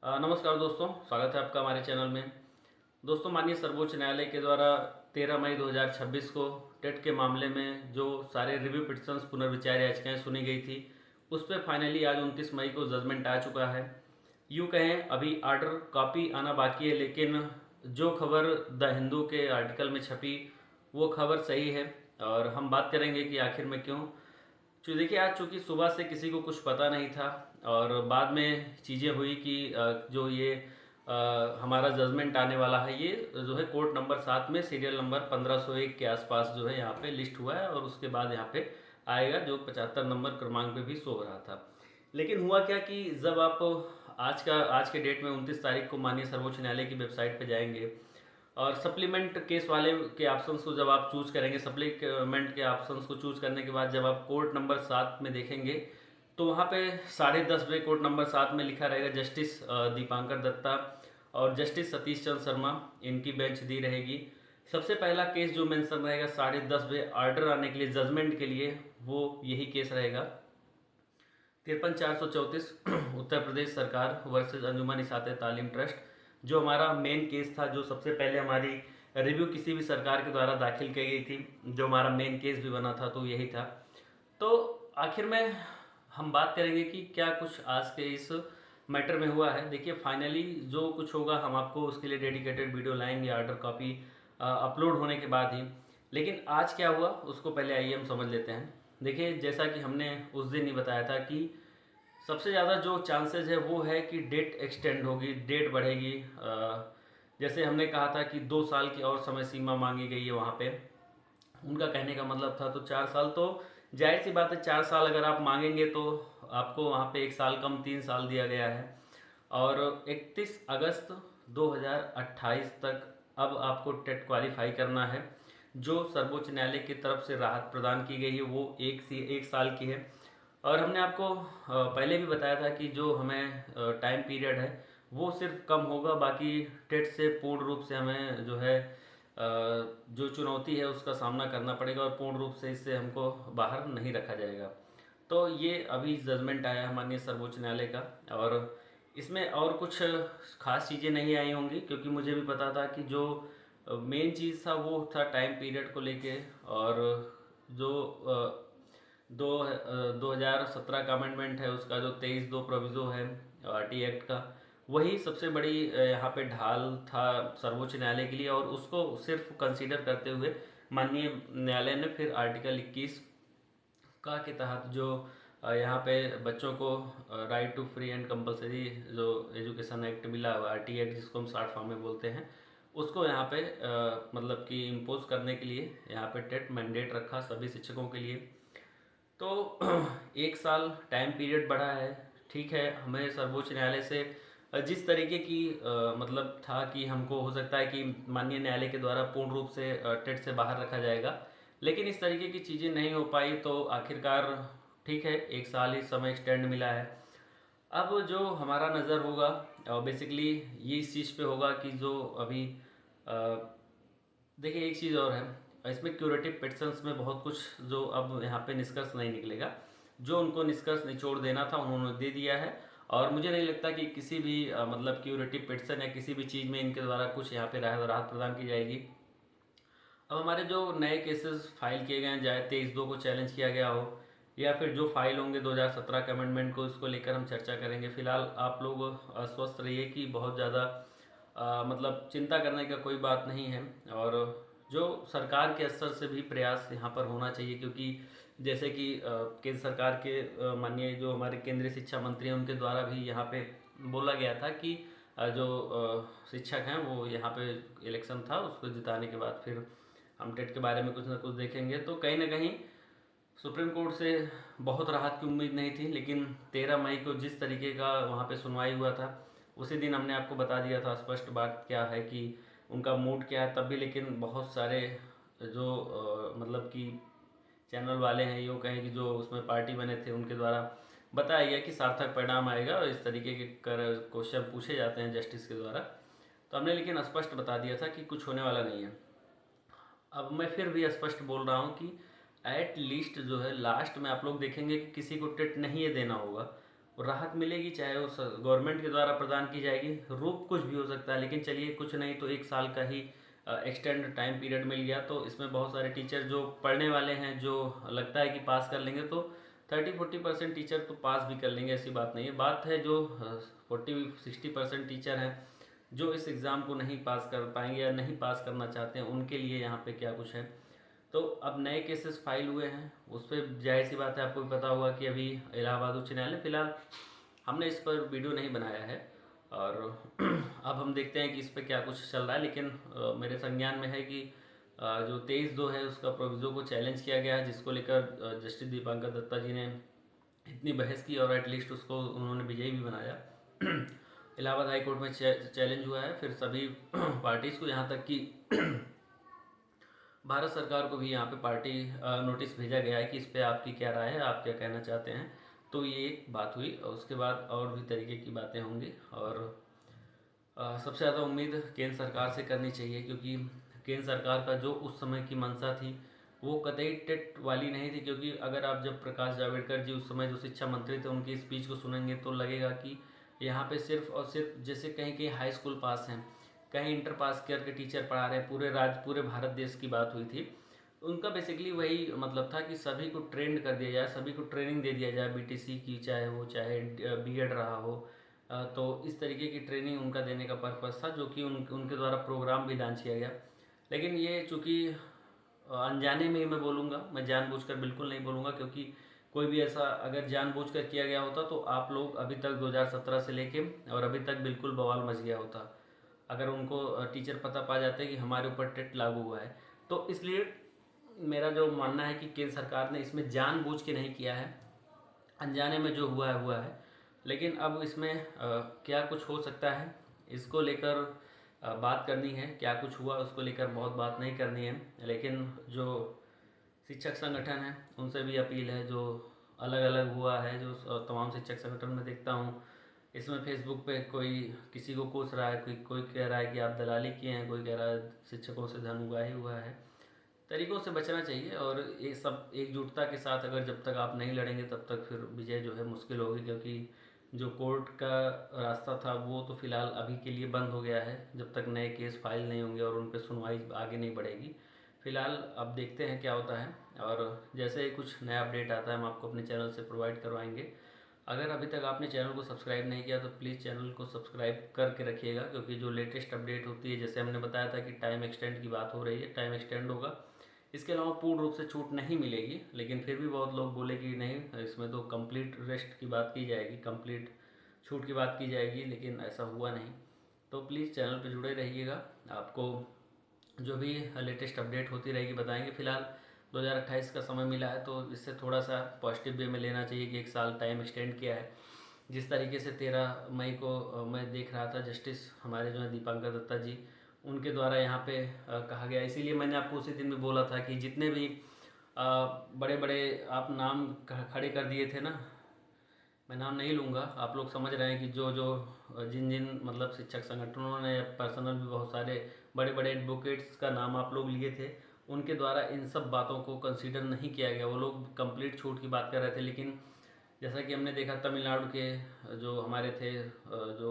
नमस्कार दोस्तों, स्वागत है आपका हमारे चैनल में। दोस्तों, माननीय सर्वोच्च न्यायालय के द्वारा 13 मई 2026 को टेट के मामले में जो सारे रिव्यू पिटिशंस पुनर्विचार याचिकाएं सुनी गई थी, उस पर फाइनली आज 29 मई को जजमेंट आ चुका है। यूँ कहें अभी आर्डर कॉपी आना बाकी है, लेकिन जो खबर द हिंदू के आर्टिकल में छपी वो खबर सही है। और हम बात करेंगे कि आखिर में क्यों। तो देखिए, आज चूंकि सुबह से किसी को कुछ पता नहीं था और बाद में चीज़ें हुई कि जो ये हमारा जजमेंट आने वाला है, ये जो है कोर्ट नंबर 7 में सीरियल नंबर 1501 के आसपास जो है यहाँ पे लिस्ट हुआ है, और उसके बाद यहाँ पे आएगा जो 75 नंबर क्रमांक पे भी शो हो रहा था। लेकिन हुआ क्या कि जब आप आज के डेट में 29 तारीख को माननीय सर्वोच्च न्यायालय की वेबसाइट पे जाएंगे और सप्लीमेंट केस वाले के ऑप्शंस को जब आप चूज करेंगे, सप्लीमेंट के ऑप्शंस को चूज करने के बाद जब आप कोर्ट नंबर 7 में देखेंगे, तो वहाँ पे 10:30 कोर्ट नंबर 7 में लिखा रहेगा जस्टिस दीपांकर दत्ता और जस्टिस सतीश चंद्र शर्मा, इनकी बेंच दी रहेगी। सबसे पहला केस जो मेंशन रहेगा 10:30 आर्डर आने के लिए, जजमेंट के लिए, वो यही केस रहेगा 53,434 उत्तर प्रदेश सरकार वर्सेज अंजुमन इसाते तालीम ट्रस्ट, जो हमारा मेन केस था, जो सबसे पहले हमारी रिव्यू किसी भी सरकार के द्वारा दाखिल की गई थी, जो हमारा मेन केस भी बना था, तो यही था। तो आखिर में हम बात करेंगे कि क्या कुछ आज के इस मैटर में हुआ है। देखिए, फाइनली जो कुछ होगा हम आपको उसके लिए डेडिकेटेड वीडियो लाएंगे आर्डर कॉपी अपलोड होने के बाद ही। लेकिन आज क्या हुआ उसको पहले आइए हम समझ लेते हैं। देखिए, जैसा कि हमने उस दिन ही बताया था कि सबसे ज़्यादा जो चांसेस है वो है कि डेट एक्सटेंड होगी, डेट बढ़ेगी। जैसे हमने कहा था कि 2 साल की और समय सीमा मांगी गई है वहाँ पे, उनका कहने का मतलब था तो 4 साल, तो जाहिर सी बात है 4 साल अगर आप मांगेंगे तो आपको वहाँ पे 1 साल कम 3 साल दिया गया है। और 31 अगस्त 2028 तक अब आपको टेट क्वालिफाई करना है। जो सर्वोच्च न्यायालय की तरफ से राहत प्रदान की गई है वो 1 साल की है। और हमने आपको पहले भी बताया था कि जो हमें टाइम पीरियड है वो सिर्फ कम होगा, बाकी टेट से पूर्ण रूप से हमें जो है जो चुनौती है उसका सामना करना पड़ेगा और पूर्ण रूप से इससे हमको बाहर नहीं रखा जाएगा। तो ये अभी जजमेंट आया है माननीय सर्वोच्च न्यायालय का, और इसमें और कुछ खास चीज़ें नहीं आई होंगी, क्योंकि मुझे भी पता था कि जो मेन चीज़ था वो था टाइम पीरियड को लेके। और जो 2017 का अमेंडमेंट है उसका जो 23(2) प्रोविज़ो है आरटी एक्ट का, वही सबसे बड़ी यहाँ पे ढाल था सर्वोच्च न्यायालय के लिए, और उसको सिर्फ कंसीडर करते हुए माननीय न्यायालय ने फिर आर्टिकल 21 का के तहत जो यहाँ पे बच्चों को right to free and compulsory जो एजुकेशन एक्ट मिला, आरटी एक्ट जिसको हम शॉर्ट फॉर्म में बोलते हैं, उसको यहाँ पे मतलब कि इम्पोज करने के लिए यहाँ पे टेट मैंडेट रखा सभी शिक्षकों के लिए। तो 1 साल टाइम पीरियड बढ़ा है, ठीक है। हमें सर्वोच्च न्यायालय से जिस तरीके की मतलब था कि हमको हो सकता है कि माननीय न्यायालय के द्वारा पूर्ण रूप से टेट से बाहर रखा जाएगा, लेकिन इस तरीके की चीज़ें नहीं हो पाई, तो आखिरकार ठीक है 1 साल ही समय एक्सटेंड मिला है। अब जो हमारा नज़र होगा बेसिकली ये इस चीज़ पे होगा कि जो अभी देखिए, एक चीज़ और है इसमें, क्यूरेटिव पिटिशंस में बहुत कुछ जो अब यहाँ पे निष्कर्ष नहीं निकलेगा, जो उनको निष्कर्ष निचोड़ देना था उन्होंने दे दिया है। और मुझे नहीं लगता कि किसी भी मतलब क्यूरेटिव पिटिशन या किसी भी चीज़ में इनके द्वारा कुछ यहाँ पे राहत प्रदान की जाएगी। अब हमारे जो नए केसेस फाइल किए गए हैं, चाहे 23(2) को चैलेंज किया गया हो या फिर जो फाइल होंगे 2017 के अमेंडमेंट को, इसको लेकर हम चर्चा करेंगे। फिलहाल आप लोग स्वस्थ रहिए कि बहुत ज़्यादा मतलब चिंता करने का कोई बात नहीं है। और जो सरकार के स्तर से भी प्रयास यहाँ पर होना चाहिए, क्योंकि जैसे कि केंद्र सरकार के माननीय जो हमारे केंद्रीय शिक्षा मंत्री हैं उनके द्वारा भी यहाँ पे बोला गया था कि जो शिक्षक हैं वो यहाँ पे इलेक्शन था उसको जिताने के बाद फिर हम टेट के बारे में कुछ ना कुछ देखेंगे। तो कहीं ना कहीं सुप्रीम कोर्ट से बहुत राहत की उम्मीद नहीं थी, लेकिन 13 मई को जिस तरीके का वहाँ पे सुनवाई हुआ था, उसी दिन हमने आपको बता दिया था स्पष्ट बात क्या है कि उनका मूड क्या है। तब भी लेकिन बहुत सारे जो मतलब कि चैनल वाले हैं, यूँ कहें कि जो उसमें पार्टी बने थे, उनके द्वारा बताया गया कि सार्थक परिणाम आएगा और इस तरीके के क्वेश्चन पूछे जाते हैं जस्टिस के द्वारा। तो हमने लेकिन स्पष्ट बता दिया था कि कुछ होने वाला नहीं है। अब मैं फिर भी स्पष्ट बोल रहा हूँ कि एट लीस्ट जो है लास्ट में आप लोग देखेंगे कि किसी को टेट नहीं ये देना होगा। राहत मिलेगी, चाहे उस गवर्नमेंट के द्वारा प्रदान की जाएगी, रूप कुछ भी हो सकता है, लेकिन चलिए कुछ नहीं तो 1 साल का ही एक्सटेंड टाइम पीरियड मिल गया। तो इसमें बहुत सारे टीचर जो पढ़ने वाले हैं, जो लगता है कि पास कर लेंगे, तो 30-40% टीचर तो पास भी कर लेंगे, ऐसी बात नहीं है। बात है जो 40-60% टीचर हैं जो इस एग्ज़ाम को नहीं पास कर पाएंगे या नहीं पास करना चाहते हैं, उनके लिए यहाँ पे क्या कुछ है। तो अब नए केसेस फाइल हुए हैं, उस पर जाहिर सी बात है आपको भी पता होगा कि अभी इलाहाबाद उच्च न्यायालय, फिलहाल हमने इस पर वीडियो नहीं बनाया है और अब हम देखते हैं कि इस पर क्या कुछ चल रहा है। लेकिन मेरे संज्ञान में है कि जो 23/2 है उसका प्रोविज़ो को चैलेंज किया गया है, जिसको लेकर जस्टिस दीपांकर दत्ता जी ने इतनी बहस की और एटलीस्ट उसको उन्होंने विजयी भी बनाया। इलाहाबाद हाई कोर्ट में चैलेंज हुआ है, फिर सभी पार्टीज़ को, यहाँ तक कि भारत सरकार को भी यहाँ पे पार्टी नोटिस भेजा गया है कि इस पर आपकी क्या राय है, आप क्या कहना चाहते हैं। तो ये एक बात हुई और उसके बाद और भी तरीके की बातें होंगी। और सबसे ज़्यादा उम्मीद केंद्र सरकार से करनी चाहिए, क्योंकि केंद्र सरकार का जो उस समय की मंशा थी वो कतई टेट वाली नहीं थी। क्योंकि अगर आप जब प्रकाश जावड़ेकर जी उस समय जो शिक्षा मंत्री थे उनकी स्पीच को सुनेंगे तो लगेगा कि यहाँ पे सिर्फ और सिर्फ, जैसे कहीं कहीं हाई स्कूल पास हैं, कहीं इंटर पास करके टीचर पढ़ा रहे हैं, पूरे भारत देश की बात हुई थी। उनका बेसिकली वही मतलब था कि सभी को ट्रेंड कर दिया जाए, सभी को ट्रेनिंग दे दिया जाए, बीटीसी की, चाहे बीएड रहा हो। तो इस तरीके की ट्रेनिंग उनका देने का पर्पस था, जो कि उनके द्वारा प्रोग्राम भी लॉन्च किया गया। लेकिन ये चूँकि अनजाने में ही मैं बोलूँगा, मैं जानबूझकर बिल्कुल नहीं बोलूँगा, क्योंकि कोई भी ऐसा अगर जानबूझकर किया गया होता तो आप लोग अभी तक 2017 से लेके और अभी तक बिल्कुल बवाल मच गया होता, अगर उनको टीचर पता पा जाते कि हमारे ऊपर टेट लागू हुआ है। तो इसलिए मेरा जो मानना है कि केंद्र सरकार ने इसमें जानबूझ के नहीं किया है, अनजाने में जो हुआ है हुआ है। लेकिन अब इसमें क्या कुछ हो सकता है इसको लेकर बात करनी है, क्या कुछ हुआ उसको लेकर बहुत बात नहीं करनी है। लेकिन जो शिक्षक संगठन है उनसे भी अपील है, जो अलग अलग हुआ है, जो तमाम शिक्षक संगठन में देखता हूँ, इसमें फेसबुक पे कोई किसी को कोस रहा है, कोई कह रहा है कि आप दलाली किए हैं, कोई कह रहा है शिक्षकों से धन उगाही हुआ है। तरीकों से बचना चाहिए और ये सब एकजुटता के साथ, अगर जब तक आप नहीं लड़ेंगे तब तक फिर विजय जो है मुश्किल होगी। क्योंकि जो कोर्ट का रास्ता था वो तो फिलहाल अभी के लिए बंद हो गया है, जब तक नए केस फाइल नहीं होंगे और उन पर सुनवाई आगे नहीं बढ़ेगी। फिलहाल अब देखते हैं क्या होता है, और जैसे ही कुछ नया अपडेट आता है हम आपको अपने चैनल से प्रोवाइड करवाएंगे। अगर अभी तक आपने चैनल को सब्सक्राइब नहीं किया तो प्लीज़ चैनल को सब्सक्राइब करके रखिएगा, क्योंकि जो लेटेस्ट अपडेट होती है, जैसे हमने बताया था कि टाइम एक्सटेंड की बात हो रही है, टाइम एक्सटेंड होगा। इसके अलावा पूर्ण रूप से छूट नहीं मिलेगी, लेकिन फिर भी बहुत लोग बोले कि नहीं, इसमें तो कंप्लीट रेस्ट की बात की जाएगी, कंप्लीट छूट की बात की जाएगी, लेकिन ऐसा हुआ नहीं। तो प्लीज़ चैनल पर जुड़े रहिएगा, आपको जो भी लेटेस्ट अपडेट होती रहेगी बताएंगे। फिलहाल 2028 का समय मिला है तो इससे थोड़ा सा पॉजिटिव वे में लेना चाहिए कि 1 साल टाइम एक्सटेंड किया है। जिस तरीके से 13 मई को मैं देख रहा था, जस्टिस हमारे जो है दीपांकर दत्ता जी, उनके द्वारा यहाँ पे कहा गया, इसीलिए मैंने आपको उसी दिन भी बोला था कि जितने भी बड़े बड़े आप नाम खड़े कर दिए थे ना, मैं नाम नहीं लूँगा, आप लोग समझ रहे हैं कि जो जो जिन जिन मतलब शिक्षक संगठनों ने, पर्सनल भी बहुत सारे बड़े बड़े एडवोकेट्स का नाम आप लोग लिए थे, उनके द्वारा इन सब बातों को कंसीडर नहीं किया गया। वो लोग कंप्लीट छूट की बात कर रहे थे, लेकिन जैसा कि हमने देखा तमिलनाडु के जो हमारे थे जो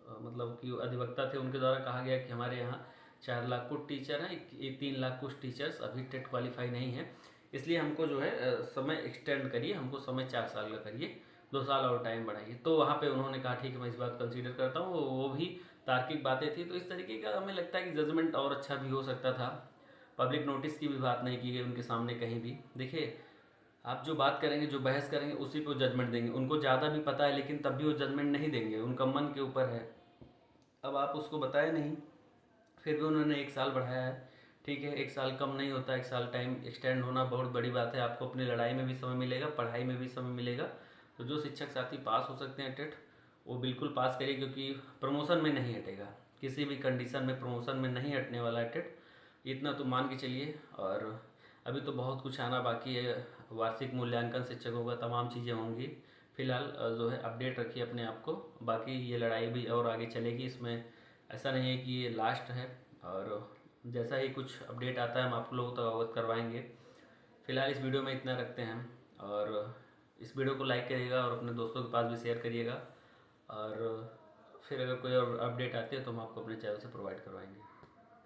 मतलब कि अधिवक्ता थे, उनके द्वारा कहा गया कि हमारे यहाँ 4 लाख कुछ टीचर हैं, 3 लाख कुछ टीचर्स अभी टेट क्वालिफाई नहीं है, इसलिए हमको जो है समय एक्सटेंड करिए, हमको समय 4 साल का करिए, 2 साल और टाइम बढ़ाइए। तो वहाँ पे उन्होंने कहा ठीक है, मैं इस बात कंसीडर करता हूँ, वो भी तार्किक बातें थी। तो इस तरीके का हमें लगता है कि जजमेंट और अच्छा भी हो सकता था। पब्लिक नोटिस की भी बात नहीं की गई उनके सामने कहीं भी। देखिए, आप जो बात करेंगे, जो बहस करेंगे, उसी पे जजमेंट देंगे। उनको ज़्यादा भी पता है लेकिन तब भी वो जजमेंट नहीं देंगे, उनका मन के ऊपर है। अब आप उसको बताए नहीं, फिर भी उन्होंने 1 साल बढ़ाया है। ठीक है, 1 साल कम नहीं होता, 1 साल टाइम एक्सटेंड होना बहुत बड़ी बात है। आपको अपनी लड़ाई में भी समय मिलेगा, पढ़ाई में भी समय मिलेगा। तो जो शिक्षक साथी पास हो सकते हैं टेट, वो बिल्कुल पास करिए, क्योंकि प्रमोशन में नहीं हटेगा, किसी भी कंडीशन में प्रमोशन में नहीं हटने वाला है टेट, इतना तो मान के चलिए। और अभी तो बहुत कुछ आना बाकी है, वार्षिक मूल्यांकन शिक्षकों का, तमाम चीज़ें होंगी। फिलहाल जो है अपडेट रखिए अपने आप को, बाकी ये लड़ाई भी और आगे चलेगी, इसमें ऐसा नहीं है कि ये लास्ट है। और जैसा ही कुछ अपडेट आता है हम आप लोगों तक अवगत करवाएंगे। फिलहाल इस वीडियो में इतना रखते हैं, और इस वीडियो को लाइक करिएगा और अपने दोस्तों के पास भी शेयर करिएगा। और फिर अगर कोई और अपडेट आती है तो हम आपको अपने चैनल से प्रोवाइड करवाएंगे।